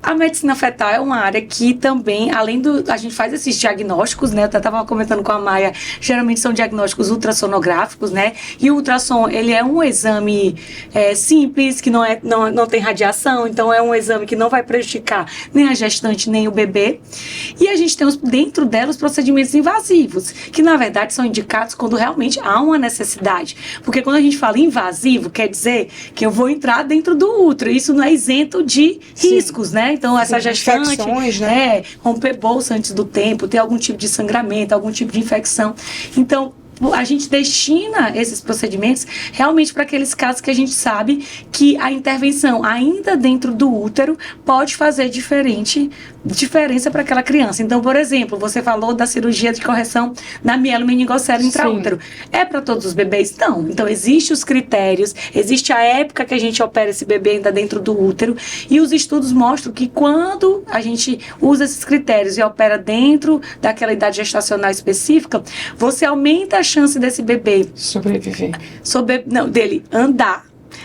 A medicina fetal é uma área que também, além a gente faz esses diagnósticos, né? Eu estava comentando com a Maia, geralmente são diagnósticos ultrassonográficos, né? E o ultrassom, ele é um exame simples, que não tem radiação, então é um exame que não vai prejudicar nem a gestante, nem o bebê. E a gente tem dentro dela os procedimentos invasivos, que na verdade são indicados quando realmente há uma necessidade. Porque quando a gente fala invasivo, quer dizer que eu vou entrar dentro do útero. Isso não é isento de riscos, né? Então, essa gestante, infecções, né? Romper bolsa antes do tempo, ter algum tipo de sangramento, algum tipo de infecção. Então, a gente destina esses procedimentos realmente para aqueles casos que a gente sabe que a intervenção ainda dentro do útero pode fazer diferença para aquela criança. Então, por exemplo, você falou da cirurgia de correção da mielomeningocele intraútero. É para todos os bebês? Não. Então, existem os critérios, existe a época que a gente opera esse bebê ainda dentro do útero, e os estudos mostram que quando a gente usa esses critérios e opera dentro daquela idade gestacional específica, você aumenta a chance desse bebê sobreviver. Dele andar,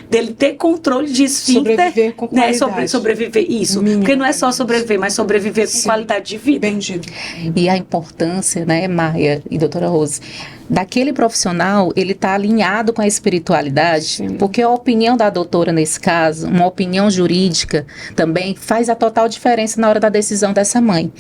dele ter controle de esfíncter, sobreviver com qualidade. Né, sobreviver, isso. Porque não é só sobreviver, mas sobreviver com qualidade de vida. Entendido. E a importância, né, Maia e doutora Rose, daquele profissional, ele está alinhado com a espiritualidade. Sim. Porque a opinião da doutora, nesse caso, uma opinião jurídica, também faz a total diferença na hora da decisão dessa mãe.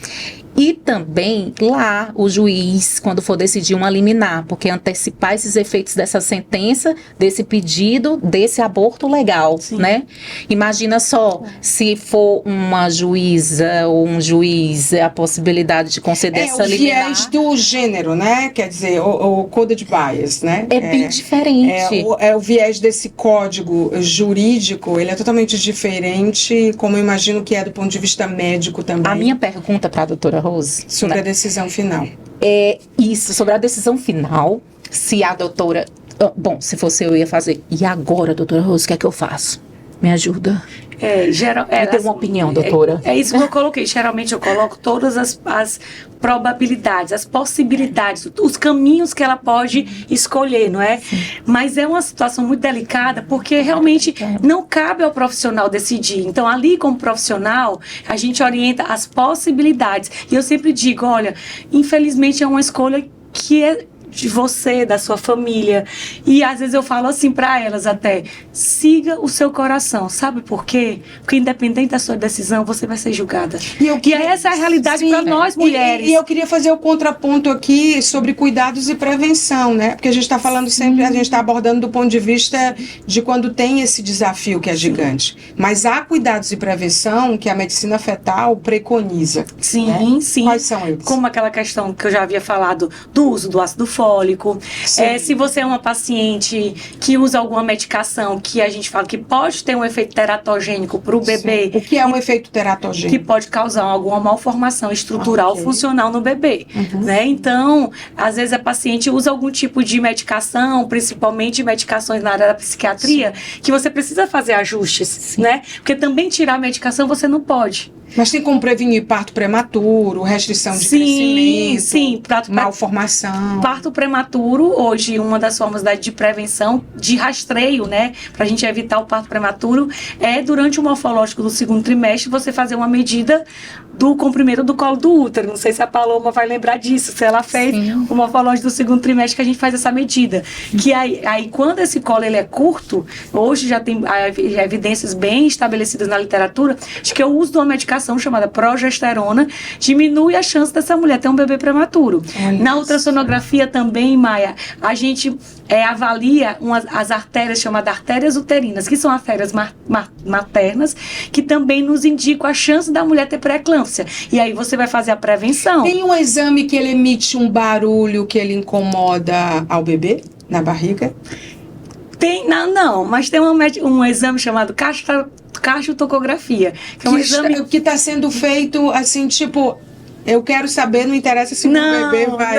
E também lá o juiz, quando for decidir uma liminar, porque antecipar esses efeitos dessa sentença, desse pedido, desse aborto legal, Sim. né? Imagina só, se for uma juíza ou um juiz, a possibilidade de conceder essa liminar. É o viés do gênero, né? Quer dizer, o coded bias, né? É bem diferente. É o viés desse código jurídico, ele é totalmente diferente, como eu imagino que é do ponto de vista médico também. A minha pergunta para a doutora Rose, sobre a decisão final. É isso, sobre a decisão final, se a doutora... Bom, se fosse eu ia fazer. E agora, doutora Rose, o que é que eu faço? Me ajuda. Eu tenho uma opinião, doutora. É isso que eu coloquei. Geralmente eu coloco todas as probabilidades, as possibilidades, os caminhos que ela pode escolher, não é? Sim. Mas é uma situação muito delicada, porque realmente não cabe ao profissional decidir. Então, ali como profissional, a gente orienta as possibilidades. E eu sempre digo, olha, infelizmente é uma escolha que é de você, da sua família. E às vezes eu falo assim para elas até, siga o seu coração. Sabe por quê? Porque independente da sua decisão, você vai ser julgada. E essa é a realidade para nós mulheres. E eu queria fazer o contraponto aqui sobre cuidados e prevenção, né? Porque a gente está falando sempre, a gente está abordando do ponto de vista de quando tem esse desafio que é gigante. Mas há cuidados e prevenção que a medicina fetal preconiza. Sim, né? sim. Quais são eles? Como aquela questão que eu já havia falado do uso do ácido fólico. Se você é uma paciente que usa alguma medicação que a gente fala que pode ter um efeito teratogênico para o bebê. O que é um efeito teratogênico? Que pode causar alguma malformação estrutural funcional no bebê. Né? Então, às vezes a paciente usa algum tipo de medicação, principalmente medicações na área da psiquiatria, que você precisa fazer ajustes. Né? Porque também tirar a medicação você não pode. Mas tem como prevenir parto prematuro, restrição de crescimento, malformação. Parto prematuro, hoje, uma das formas de prevenção, de rastreio, né, pra gente evitar o parto prematuro, é durante o morfológico do segundo trimestre, você fazer uma medida do comprimento do colo do útero. Não sei se a Paloma vai lembrar disso, se ela fez o morfológico do segundo trimestre, que a gente faz essa medida. Que aí quando esse colo ele é curto, hoje já tem evidências bem estabelecidas na literatura, de que o uso de uma medicação chamada progesterona diminui a chance dessa mulher ter um bebê prematuro. Na ultrassonografia também, Maia, a gente avalia as artérias chamadas artérias uterinas, que são artérias maternas, que também nos indicam a chance da mulher ter pré-eclâmpsia. E aí você vai fazer a prevenção. Tem um exame que ele emite um barulho que ele incomoda ao bebê na barriga? Mas tem um exame chamado castrotocografia, que é um exame que está sendo feito assim, tipo, Eu quero saber, não interessa se o Não, bebê vai...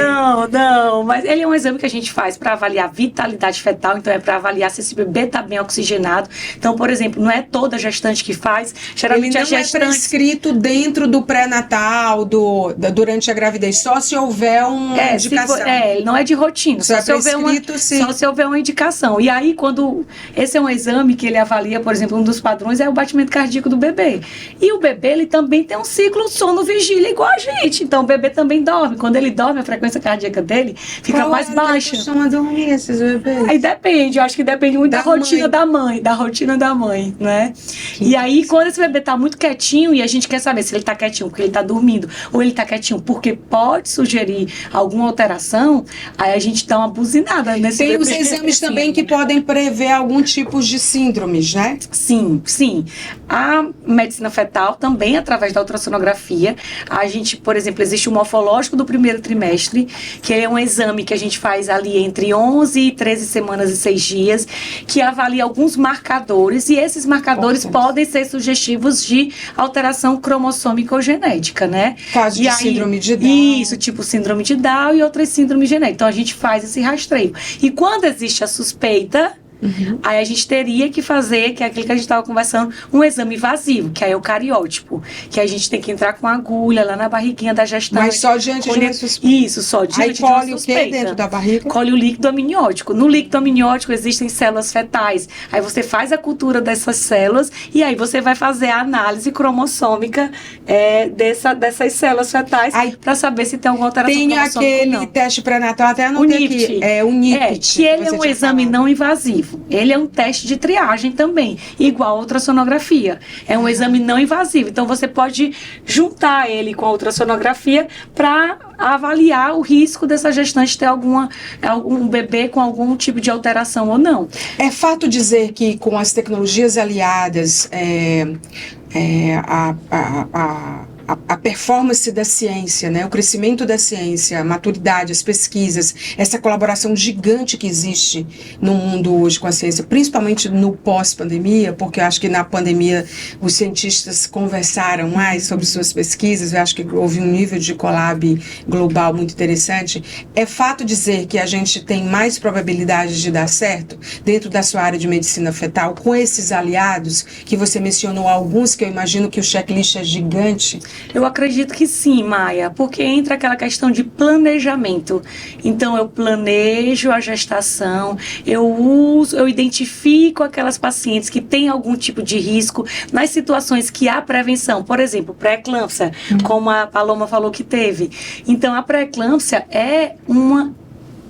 não, mas ele é um exame que a gente faz para avaliar a vitalidade fetal, então é para avaliar se esse bebê está bem oxigenado. Então, por exemplo, não é toda gestante que faz, geralmente Ele não a gestante... é prescrito dentro do pré-natal, durante a gravidez, só se houver uma indicação. Ele não é de rotina, Só só se houver uma indicação. E aí, quando esse é um exame que ele avalia, por exemplo, um dos padrões é o batimento cardíaco do bebê. E o bebê, ele também tem um ciclo sono-vigília igual a gente. Então, o bebê também dorme. Quando ele dorme, a frequência cardíaca dele fica mais baixa. Qual costuma dormir esses bebês? Aí depende, eu acho que depende muito da rotina da mãe, né? E aí, quando esse bebê tá muito quietinho, e a gente quer saber se ele tá quietinho porque ele tá dormindo, ou ele tá quietinho porque pode sugerir alguma alteração, aí a gente dá uma buzinada nesse Tem bebê. os exames também que podem prever algum tipo de síndromes, né? Sim, sim. A medicina fetal também, através da ultrassonografia, a gente, por exemplo, existe o morfológico do primeiro trimestre, que é um exame que a gente faz ali entre 11 e 13 semanas e 6 dias, que avalia alguns marcadores, e esses marcadores podem ser sugestivos de alteração cromossômica ou genética, né? Caso de síndrome de Down. Isso, tipo síndrome de Down e outras síndromes genéticas. Então, a gente faz esse rastreio. E quando existe a suspeita, aí a gente teria que fazer, que é aquilo que a gente estava conversando, um exame invasivo, que é eucariótipo, que a gente tem que entrar com agulha lá na barriguinha da gestante. Mas só diante de uma suspeita. Isso, só diante de uma colhe suspeita. o que dentro da barriga? Colhe o líquido amniótico. No líquido amniótico existem células fetais. Aí você faz a cultura dessas células e aí você vai fazer a análise cromossômica dessas células fetais para saber se tem alguma alteração tem cromossômica ou não. aquele teste pré-natal, até anotei aqui. O NIPT. Que ele é um exame não invasivo. Ele é um teste de triagem também, igual a ultrassonografia. É um exame não invasivo. Então, você pode juntar ele com a ultrassonografia para avaliar o risco dessa gestante ter algum bebê com algum tipo de alteração ou não. É fato dizer que com as tecnologias aliadas, a performance da ciência, né, o crescimento da ciência, a maturidade, as pesquisas, essa colaboração gigante que existe no mundo hoje com a ciência, principalmente no pós-pandemia, porque eu acho que na pandemia os cientistas conversaram mais sobre suas pesquisas, eu acho que houve um nível de collab global muito interessante. É fato dizer que a gente tem mais probabilidade de dar certo dentro da sua área de medicina fetal com esses aliados, que você mencionou alguns, que eu imagino que o checklist é gigante. Eu acredito que sim, Maia, porque entra aquela questão de planejamento. Então, eu planejo a gestação, eu identifico aquelas pacientes que têm algum tipo de risco nas situações que há prevenção. Por exemplo, pré-eclâmpsia, como a Paloma falou que teve. Então, a pré-eclâmpsia é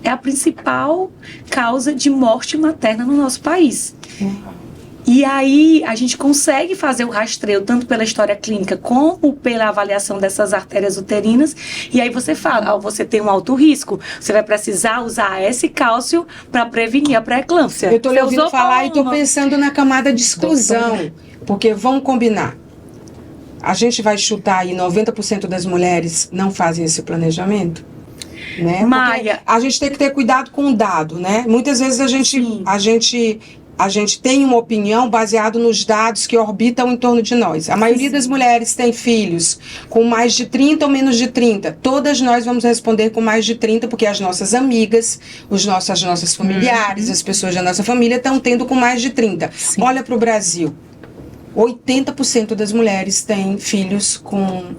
a principal causa de morte materna no nosso país. E aí a gente consegue fazer o rastreio tanto pela história clínica como pela avaliação dessas artérias uterinas. E aí você fala, você tem um alto risco, você vai precisar usar esse cálcio para prevenir a pré-eclâmpsia. Eu estou lhe ouvindo falar e estou pensando na camada de exclusão, porque vamos combinar. A gente vai chutar aí 90% das mulheres não fazem esse planejamento. Né? Maia, a gente tem que ter cuidado com o dado, né? Muitas vezes a gente tem uma opinião baseada nos dados que orbitam em torno de nós. A maioria das mulheres tem filhos com mais de 30 ou menos de 30. Todas nós vamos responder com mais de 30, porque as nossas amigas, as nossas familiares, as pessoas da nossa família estão tendo com mais de 30. Sim. Olha para o Brasil. 80% das mulheres têm filhos com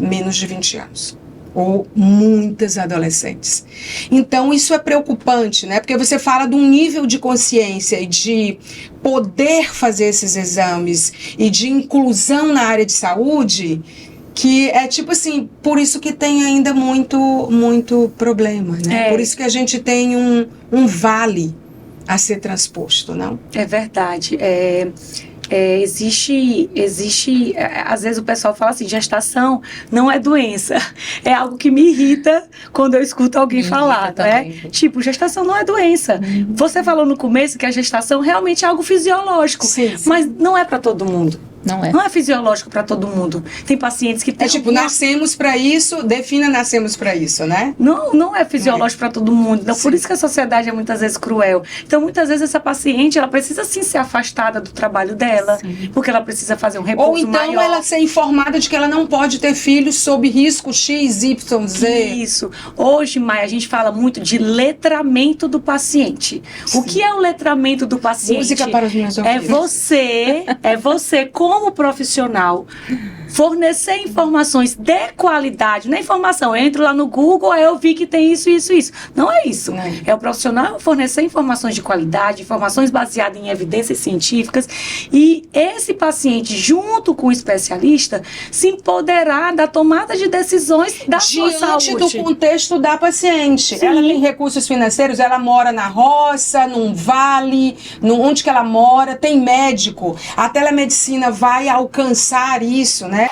menos de 20 anos. Ou muitas adolescentes. Então, isso é preocupante, né? Porque você fala de um nível de consciência e de poder fazer esses exames e de inclusão na área de saúde, que é tipo assim, por isso que tem ainda muito problema, né? Por isso que a gente tem um vale a ser transposto, não? É verdade. Existe, às vezes o pessoal fala assim, gestação não é doença, é algo que me irrita quando eu escuto alguém falar, né? Tipo, gestação não é doença. Você falou no começo que a gestação realmente é algo fisiológico, mas não é para todo mundo. Não é. Não é fisiológico para todo mundo. Tem pacientes que têm... É tipo, nascemos para isso, defina nascemos para isso, né? Não é fisiológico para todo mundo. Então, por isso que a sociedade é muitas vezes cruel. Então, muitas vezes essa paciente, ela precisa sim ser afastada do trabalho dela, porque ela precisa fazer um repouso Ou então maior. ela ser informada de que ela não pode ter filhos sob risco X, Y, Z. Isso. Hoje, Maia, a gente fala muito de letramento do paciente. Sim. O que é o letramento do paciente? Música para os meus ouvidos. É você como profissional fornecer informações de qualidade, não é informação, eu entro lá no Google, aí eu vi que tem isso. Não é isso. Não. É o profissional fornecer informações de qualidade, informações baseadas em evidências científicas, e esse paciente, junto com o especialista, se empoderar da tomada de decisões da sua saúde. Diante do contexto da paciente. Sim. Ela tem recursos financeiros, ela mora na roça, num vale, onde que ela mora, tem médico. A telemedicina vai alcançar isso, né?